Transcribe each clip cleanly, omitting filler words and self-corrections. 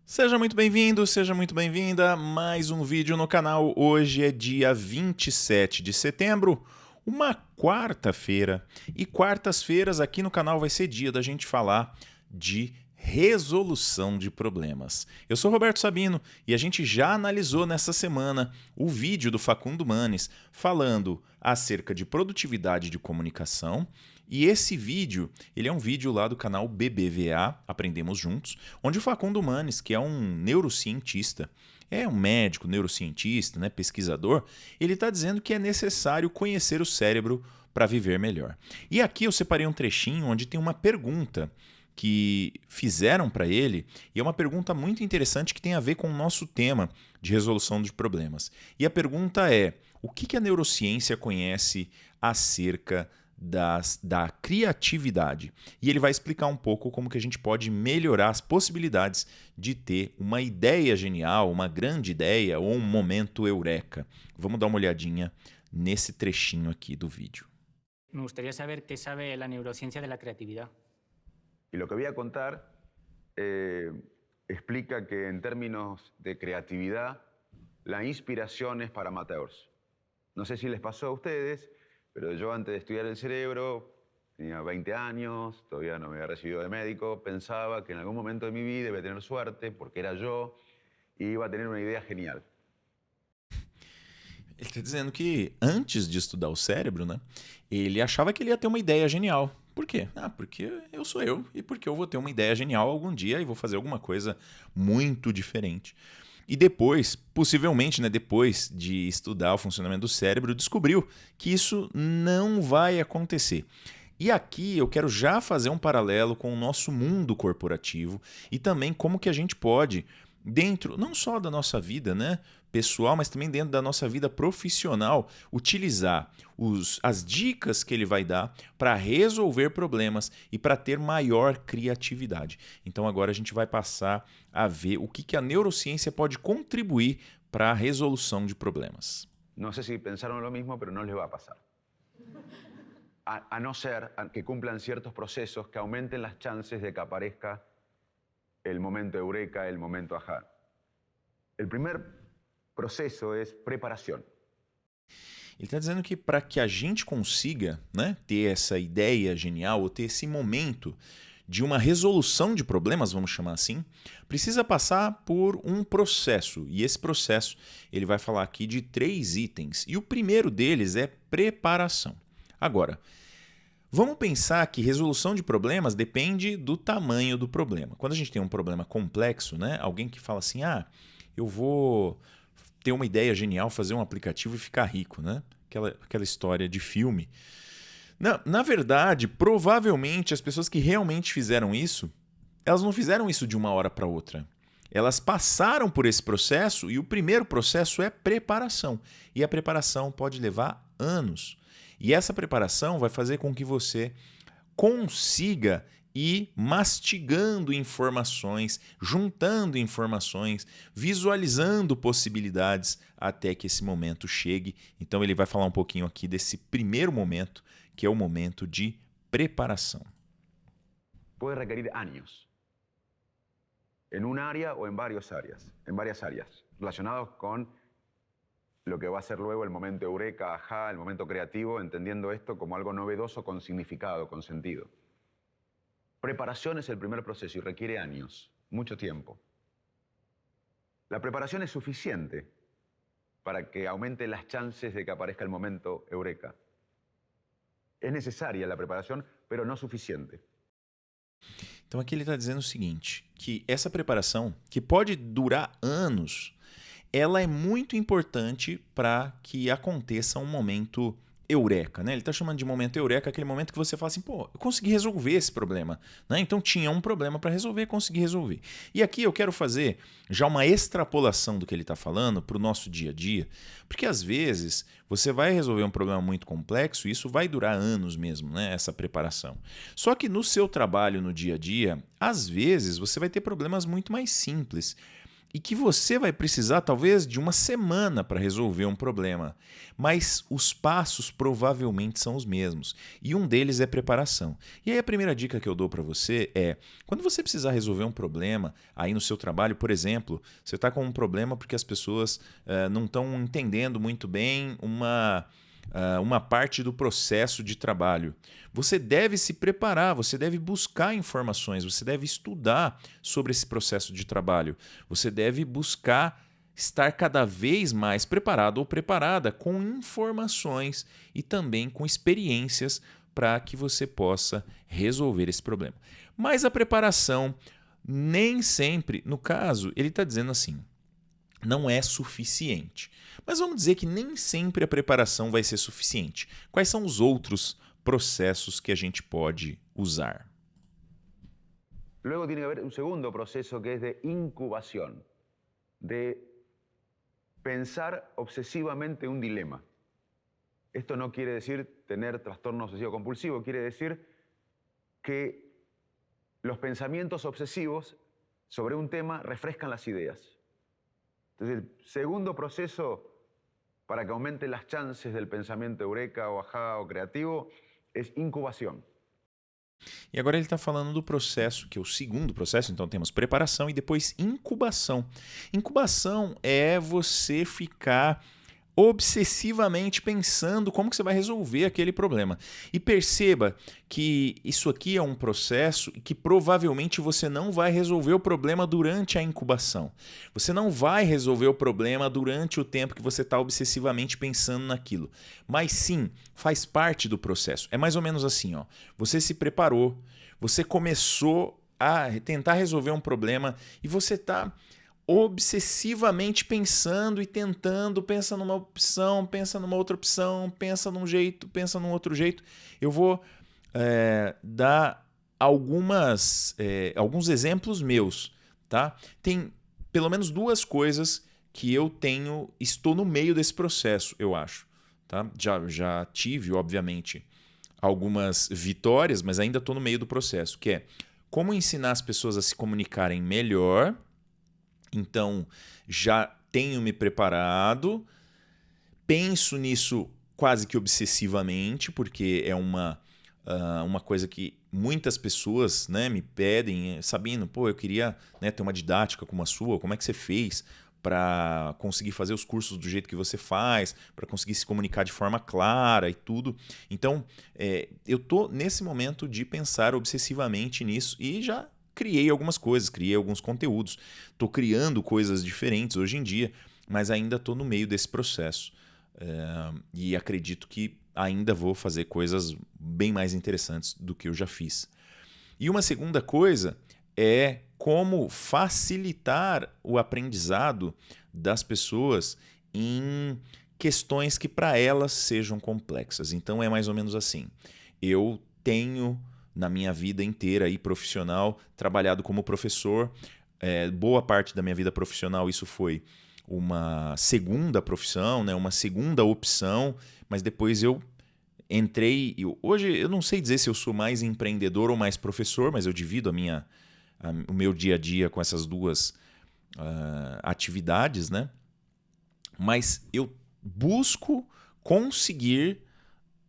Seja muito bem-vindo, seja muito bem-vinda a mais um vídeo no canal. Hoje é dia 27 de setembro, uma quarta-feira. E quartas-feiras aqui no canal vai ser dia da gente falar de resolução de problemas. Eu sou Roberto Sabino e a gente já analisou nessa semana o vídeo do Facundo Manes falando acerca de produtividade de comunicação. E esse vídeo, ele é um vídeo lá do canal BBVA, Aprendemos Juntos, onde o Facundo Manes, que é um neurocientista, é um médico, neurocientista, né, pesquisador, ele está dizendo que é necessário conhecer o cérebro para viver melhor. E aqui eu separei um trechinho onde tem uma pergunta que fizeram para ele, e é uma pergunta muito interessante que tem a ver com o nosso tema de resolução de problemas. E a pergunta é: o que a neurociência conhece acerca da criatividade? E ele vai explicar um pouco como que a gente pode melhorar as possibilidades de ter uma ideia genial, uma grande ideia ou um momento eureka. Vamos dar uma olhadinha nesse trechinho aqui do vídeo. Me gustaría saber qué sabe la neurociencia de la creatividad. Y lo que voy a contar explica que en términos de creatividad, la inspiración es para amateurs. No sé si les pasó a ustedes, pero yo antes de estudiar el cerebro, tenía 20 años, todavía no me había recibido de médico, pensaba que en algún momento de mi vida iba a tener suerte, porque era yo, y iba a tener una idea genial. Ele está dizendo que antes de estudar o cérebro, né, ele achava que ele ia ter uma ideia genial. Por quê? Porque eu sou eu e porque eu vou ter uma ideia genial algum dia e vou fazer alguma coisa muito diferente. E depois, possivelmente, né, depois de estudar o funcionamento do cérebro, descobriu que isso não vai acontecer. E aqui eu quero já fazer um paralelo com o nosso mundo corporativo e também como que a gente pode, dentro não só da nossa vida, né, pessoal, mas também dentro da nossa vida profissional, utilizar as dicas que ele vai dar para resolver problemas e para ter maior criatividade. Então agora a gente vai passar a ver o que a neurociência pode contribuir para a resolução de problemas. No sé si pensaron lo mismo, pero no les va a pasar. A no ser que cumplan ciertos procesos que aumenten las chances de que aparezca el momento eureka, el momento ajá. El primer processo é preparação. Ele está dizendo que para que a gente consiga, né, ter essa ideia genial ou ter esse momento de uma resolução de problemas, vamos chamar assim, precisa passar por um processo. E esse processo ele vai falar aqui de 3 itens. E o primeiro deles é preparação. Agora, vamos pensar que resolução de problemas depende do tamanho do problema. Quando a gente tem um problema complexo, né, alguém que fala assim, eu vou ter uma ideia genial, fazer um aplicativo e ficar rico, né? Aquela história de filme. Na verdade, provavelmente as pessoas que realmente fizeram isso, elas não fizeram isso de uma hora para outra. Elas passaram por esse processo e o primeiro processo é preparação. E a preparação pode levar anos. E essa preparação vai fazer com que você consiga ir mastigando informações, juntando informações, visualizando possibilidades até que esse momento chegue. Então ele vai falar um pouquinho aqui desse primeiro momento, que é o momento de preparação. Pode requerir anos. En un área o en varias áreas, relacionados con lo que va a ser luego el momento eureka, ajá, el momento creativo, entendiendo esto como algo novedoso con significado, con sentido. Preparación es el primer proceso y requiere años, mucho tiempo. La preparación es suficiente para que aumente las chances de que aparezca el momento eureka. Es necesaria la preparación, pero no suficiente. Então aqui ele está dizendo o seguinte, que essa preparação, que pode durar anos, ela é muito importante para que aconteça um momento eureka, né? Ele está chamando de momento eureka aquele momento que você fala assim, eu consegui resolver esse problema, né? Então tinha um problema para resolver, consegui resolver. E aqui eu quero fazer já uma extrapolação do que ele está falando para o nosso dia a dia, porque às vezes você vai resolver um problema muito complexo e isso vai durar anos mesmo, né? Essa preparação. Só que no seu trabalho no dia a dia, às vezes você vai ter problemas muito mais simples. e que você vai precisar talvez de uma semana para resolver um problema, mas os passos provavelmente são os mesmos, e um deles é preparação. E aí a primeira dica que eu dou para você é, quando você precisar resolver um problema aí no seu trabalho, por exemplo, você está com um problema porque as pessoas não estão entendendo muito bem uma parte do processo de trabalho. Você deve se preparar, você deve buscar informações, você deve estudar sobre esse processo de trabalho. Você deve buscar estar cada vez mais preparado ou preparada com informações e também com experiências para que você possa resolver esse problema. Mas a preparação nem sempre, no caso, ele está dizendo assim, não é suficiente. Mas vamos dizer que nem sempre a preparação vai ser suficiente. Quais são os outros processos que a gente pode usar? Luego tiene que haber un segundo proceso que es de incubación, de pensar obsesivamente un dilema. Esto no quiere decir tener trastorno obsesivo compulsivo, quiere decir que los pensamientos obsesivos sobre un tema refrescan las ideas. Entonces, el segundo proceso para que aumenten las chances del pensamiento eureka o ajá o creativo es incubación. E agora ele está falando do processo, que é o segundo processo, então temos preparação e depois incubação. Incubação é você ficar obsessivamente pensando como que você vai resolver aquele problema. E perceba que isso aqui é um processo que provavelmente você não vai resolver o problema durante a incubação. Você não vai resolver o problema durante o tempo que você está obsessivamente pensando naquilo. Mas sim, faz parte do processo. É mais ou menos assim, ó. Você se preparou, você começou a tentar resolver um problema e você está obsessivamente pensando e tentando, pensa numa opção, pensa numa outra opção, pensa num jeito, pensa num outro jeito. Eu vou dar alguns exemplos meus, tá? Tem pelo menos duas coisas que estou no meio desse processo, eu acho. Tá? Já tive, obviamente, algumas vitórias, mas ainda estou no meio do processo, que é como ensinar as pessoas a se comunicarem melhor. Então, já tenho me preparado, penso nisso quase que obsessivamente, porque é uma coisa que muitas pessoas, né, me pedem, Sabino, pô, eu queria, né, ter uma didática como a sua, como é que você fez para conseguir fazer os cursos do jeito que você faz, para conseguir se comunicar de forma clara e tudo. Então, eu estou nesse momento de pensar obsessivamente nisso e já criei algumas coisas, criei alguns conteúdos. Estou criando coisas diferentes hoje em dia, mas ainda estou no meio desse processo. E acredito que ainda vou fazer coisas bem mais interessantes do que eu já fiz. E uma segunda coisa é como facilitar o aprendizado das pessoas em questões que para elas sejam complexas. Então é mais ou menos assim. Eu tenho na minha vida inteira aí, profissional, trabalhado como professor. Boa parte da minha vida profissional isso foi uma segunda profissão, né? Uma segunda opção, mas depois eu entrei... Hoje eu não sei dizer se eu sou mais empreendedor ou mais professor, mas eu divido o meu dia a dia com essas duas atividades, né? Mas eu busco conseguir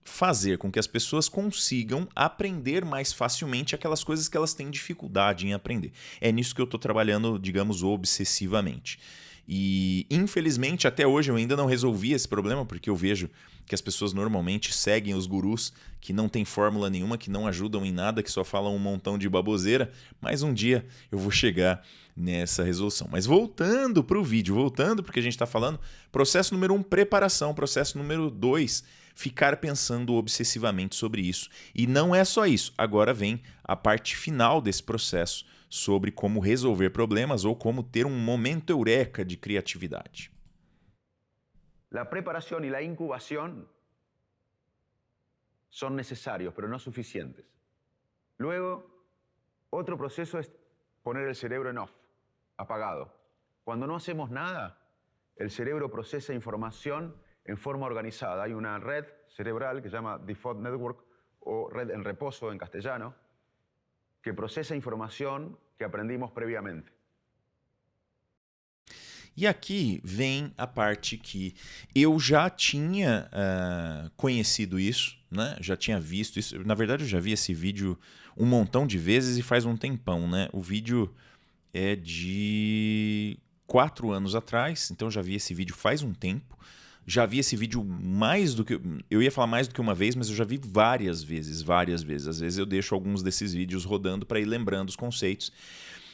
fazer com que as pessoas consigam aprender mais facilmente aquelas coisas que elas têm dificuldade em aprender. É nisso que eu estou trabalhando, digamos, obsessivamente. E, infelizmente, até hoje eu ainda não resolvi esse problema, porque eu vejo que as pessoas normalmente seguem os gurus que não têm fórmula nenhuma, que não ajudam em nada, que só falam um montão de baboseira, mas um dia eu vou chegar nessa resolução. Mas voltando para o vídeo, voltando porque a gente está falando, processo número 1, preparação, processo número 2, ficar pensando obsessivamente sobre isso. E não é só isso, agora vem a parte final desse processo, sobre como resolver problemas ou como ter um momento eureka de criatividade. La preparación y la incubación son necesarios, pero no suficientes. Luego, otro proceso es poner el cerebro en off, apagado. Cuando no hacemos nada, el cerebro procesa información en forma organizada. Hay una red cerebral que se llama Default Network o red en reposo en castellano, que procesa información que aprendimos previamente. E aqui vem a parte que eu já tinha conhecido isso, né? Já tinha visto isso. Na verdade, eu já vi esse vídeo um montão de vezes e faz um tempão, né? O vídeo é de 4 anos atrás, então eu já vi esse vídeo faz um tempo. Já vi esse vídeo mais do que... Eu ia falar mais do que uma vez, mas eu já vi várias vezes, várias vezes. Às vezes eu deixo alguns desses vídeos rodando para ir lembrando os conceitos.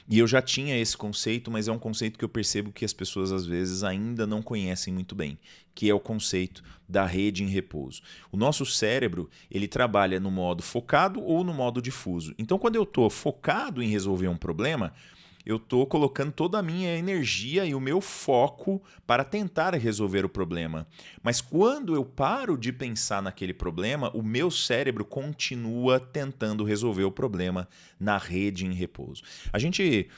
E eu já tinha esse conceito, mas é um conceito que eu percebo que as pessoas às vezes ainda não conhecem muito bem, que é o conceito da rede em repouso. O nosso cérebro, ele trabalha no modo focado ou no modo difuso. Então, quando eu estou focado em resolver um problema, eu estou colocando toda a minha energia e o meu foco para tentar resolver o problema. Mas quando eu paro de pensar naquele problema, o meu cérebro continua tentando resolver o problema na rede em repouso. A gente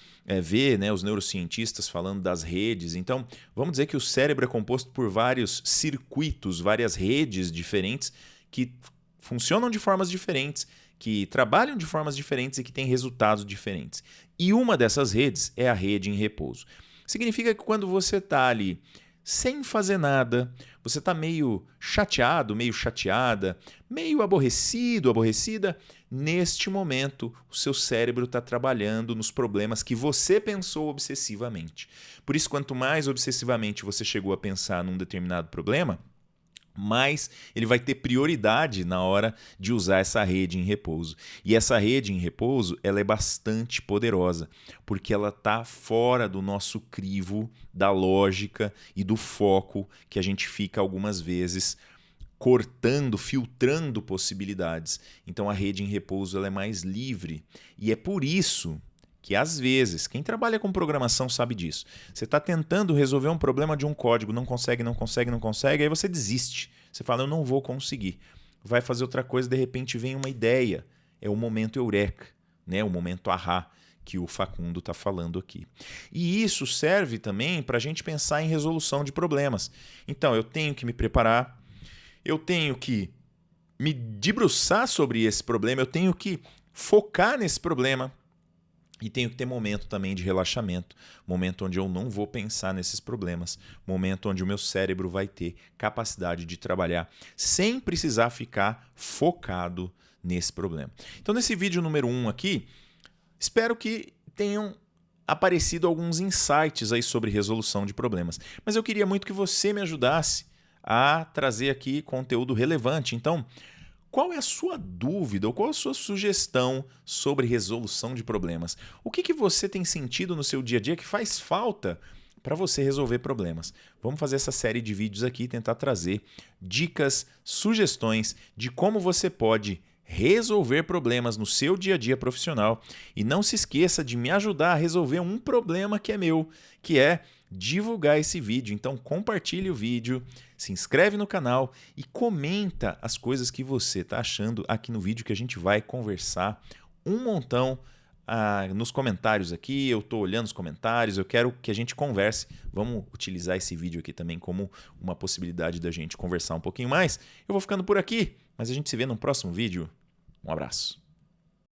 vê, né, os neurocientistas falando das redes. Então, vamos dizer que o cérebro é composto por vários circuitos, várias redes diferentes que funcionam de formas diferentes, que trabalham de formas diferentes e que têm resultados diferentes. E uma dessas redes é a rede em repouso. Significa que quando você está ali sem fazer nada, você está meio chateado, meio chateada, meio aborrecido, aborrecida, neste momento o seu cérebro está trabalhando nos problemas que você pensou obsessivamente. Por isso, quanto mais obsessivamente você chegou a pensar num determinado problema, mais ele vai ter prioridade na hora de usar essa rede em repouso. E essa rede em repouso, ela é bastante poderosa, porque ela está fora do nosso crivo da lógica e do foco que a gente fica algumas vezes cortando, filtrando possibilidades. Então a rede em repouso ela é mais livre. E é por isso que às vezes, quem trabalha com programação sabe disso. Você está tentando resolver um problema de um código, não consegue, aí você desiste. Você fala, eu não vou conseguir. Vai fazer outra coisa, de repente vem uma ideia. É o momento eureka, né? O momento ahá que o Facundo está falando aqui. E isso serve também para a gente pensar em resolução de problemas. Então, eu tenho que me preparar, eu tenho que me debruçar sobre esse problema, eu tenho que focar nesse problema, e tenho que ter momento também de relaxamento, momento onde eu não vou pensar nesses problemas, momento onde o meu cérebro vai ter capacidade de trabalhar sem precisar ficar focado nesse problema. Então, nesse vídeo número 1 aqui, espero que tenham aparecido alguns insights aí sobre resolução de problemas. Mas eu queria muito que você me ajudasse a trazer aqui conteúdo relevante. Então, qual é a sua dúvida ou qual é a sua sugestão sobre resolução de problemas? O que você tem sentido no seu dia a dia que faz falta para você resolver problemas? Vamos fazer essa série de vídeos aqui e tentar trazer dicas, sugestões de como você pode resolver problemas no seu dia a dia profissional. E não se esqueça de me ajudar a resolver um problema que é meu, que é divulgar esse vídeo. Então compartilhe o vídeo, se inscreve no canal e comenta as coisas que você está achando aqui no vídeo, que a gente vai conversar um montão nos comentários aqui. Eu estou olhando os comentários, eu quero que a gente converse. Vamos utilizar esse vídeo aqui também como uma possibilidade da gente conversar um pouquinho mais. Eu vou ficando por aqui, mas a gente se vê no próximo vídeo. Um abraço.